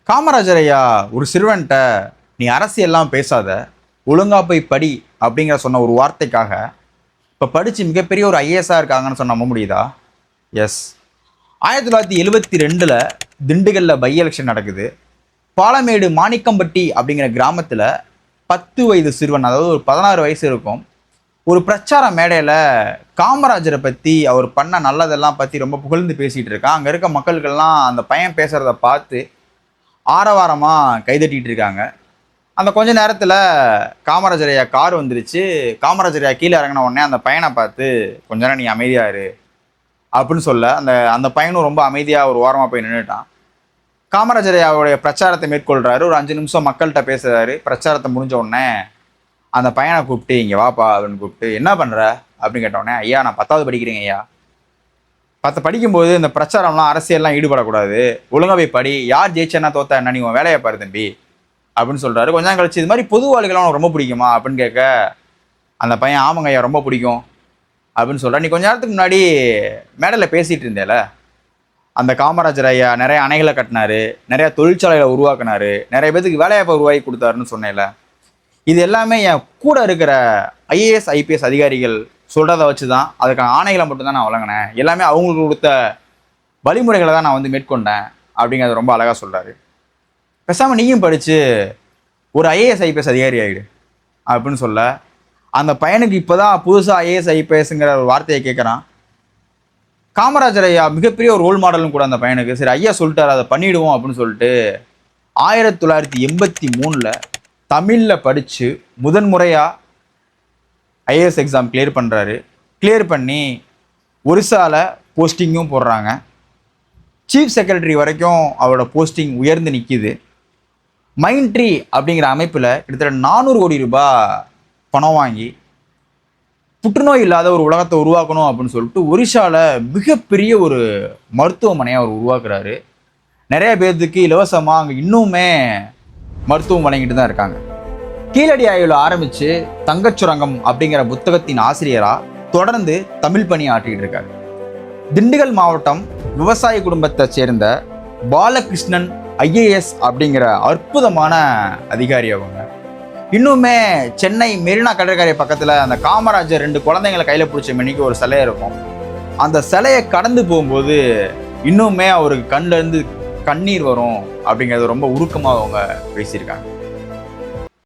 காமராஜர் ஐயா ஒரு சிறுவன்ட்ட நீ அரசியல்லாம் பேசாத, ஒழுங்கா போய் படி அப்படிங்கிற சொன்ன ஒரு வார்த்தைக்காக இப்போ படித்து மிகப்பெரிய ஒரு ஐஏஎஸ்ஸாக இருக்காங்கன்னு சொன்ன நம்ப முடியுதா? எஸ். 1972 திண்டுக்கல்ல பை எலெக்ஷன் நடக்குது. பாலமேடு மாணிக்கம்பட்டி அப்படிங்கிற கிராமத்தில் 10 வயது சிறுவன், அதாவது ஒரு 16 வயசு இருக்கும், ஒரு பிரச்சார மேடையில் காமராஜரை பற்றி அவர் பண்ண நல்லதெல்லாம் பற்றி ரொம்ப புகழ்ந்து பேசிகிட்டு இருக்கான். அங்கே இருக்க மக்களுக்கெல்லாம் அந்த பையன் பேசுகிறத பார்த்து ஆரவாரமாக கைதட்டிகிட்டு இருக்காங்க. அந்த கொஞ்ச நேரத்தில் காமராஜர் ஐயா கார் வந்துருச்சு. காமராஜர் ஐயா கீழே இறங்கின உடனே அந்த பையனை பார்த்து கொஞ்ச நேரம் நீ அமைதியாக இரு அப்படின்னு சொல்ல அந்த பையனும் ரொம்ப அமைதியாக ஒரு ஓரமாக போய் நின்றுட்டான். காமராஜர் ஐயாவுடைய பிரச்சாரத்தை மேற்கொள்கிறாரு. ஒரு 5 நிமிஷம் மக்கள்கிட்ட பேசுகிறாரு. பிரச்சாரத்தை முடிஞ்ச உடனே அந்த பையனை கூப்பிட்டு இங்கே வாப்பா அப்படின்னு கூப்பிட்டு என்ன பண்ணுற அப்படின்னு கேட்டவுடனே, ஐயா நான் 10வது படிக்கிறேங்க ஐயா. 10 படிக்கும்போது இந்த பிரச்சாரம்லாம் அரசியல்லாம் ஈடுபடக்கூடாது, ஒழுங்கா போய் படி, யார் ஜெயிச்சேன்னா தோத்தா என்ன, நீ உன் வேலையை பாரு தம்பி அப்படின்னு சொல்கிறாரு. கொஞ்ச நேரம் கழிச்சு இது மாதிரி பொது வாழ்க்கைலாம் உனக்கு ரொம்ப பிடிக்குமா அப்படின்னு கேட்க அந்த பையன் ஆமாங்க ஐயா ரொம்ப பிடிக்கும் அப்படின்னு சொல்கிறேன். நீ கொஞ்ச நேரத்துக்கு முன்னாடி மேடையில் பேசிகிட்டு இருந்தேல, அந்த காமராஜர் ஐயா நிறைய அணைகளை கட்டினாரு, நிறைய தொழிற்சாலைகளை உருவாக்குனாரு, நிறைய பேத்துக்கு வேலைவாய்ப்பை உருவாக்கி கொடுத்தாருன்னு சொன்னேன்ல, இது எல்லாமே என் கூட இருக்கிற ஐஏஎஸ் ஐபிஎஸ் அதிகாரிகள் சொல்கிறத வச்சு தான், அதுக்கான ஆணைகளை மட்டும்தான் நான் வழங்கினேன், எல்லாமே அவங்களுக்கு கொடுத்த வழிமுறைகளை தான் நான் மேற்கொண்டேன் அப்படிங்கிறத ரொம்ப அழகாக சொல்கிறாரு. பேசாமல் நீயும் படித்து ஒரு ஐஏஎஸ் ஐபிஎஸ் அதிகாரி ஆகிடு அப்படின்னு சொல்ல, அந்த பையனுக்கு இப்போ தான் புதுசாக ஐஏஎஸ் ஐபிஎஸ்ங்கிற ஒரு வார்த்தையை கேட்குறான். காமராஜர் ஐயா மிகப்பெரிய ஒரு ரோல் மாடலும் கூட அந்த பையனுக்கு. சரி ஐயா சொல்லிட்டார் அதை பண்ணிவிடுவோம் அப்படின்னு சொல்லிட்டு 1983 தமிழில் படித்து முதன்முறையாக ஐஏஎஸ் எக்ஸாம் கிளியர் பண்ணுறாரு. கிளியர் பண்ணி ஒரிசாவில் போஸ்டிங்கும் போடுறாங்க. சீஃப் செக்ரட்டரி வரைக்கும் அவரோட போஸ்டிங் உயர்ந்து நிற்கிது. மைண்ட்ரி அப்படிங்கிற அமைப்பில் கிட்டத்தட்ட 400 கோடி ரூபாய் பணம் வாங்கி புற்றுநோய் இல்லாத ஒரு உலகத்தை உருவாக்கணும் அப்படின்னு சொல்லிட்டு ஒரிசாவில் மிகப்பெரிய ஒரு மருத்துவமனையை அவர் உருவாக்குறாரு. நிறைய பேர்த்துக்கு இலவசமாக அங்கே இன்னுமே மருத்துவம் வழங்கிட்டு தான் இருக்காங்க. கீழடி ஆய்வில் ஆரம்பித்து தங்கச்சுரங்கம் அப்படிங்கிற புத்தகத்தின் ஆசிரியராக தொடர்ந்து தமிழ் பணி ஆற்றிட்டு இருக்காரு. திண்டுக்கல் மாவட்டம் விவசாய குடும்பத்தை சேர்ந்த பாலகிருஷ்ணன் ஐஏஎஸ் அப்படிங்கிற அற்புதமான அதிகாரி அவங்க. இன்னுமே சென்னை மெரினா கடற்கரை பக்கத்தில் அந்த காமராஜர் 2 குழந்தைங்களை கையில் பிடிச்ச மணிக்கு ஒரு சிலை இருக்கும். அந்த சிலையை கடந்து போகும்போது இன்னுமே அவருக்கு கண்ணிலேருந்து கண்ணீர் வரும் அப்படிங்கிறது ரொம்ப உருக்கமாக அவங்க பேசியிருக்காங்க.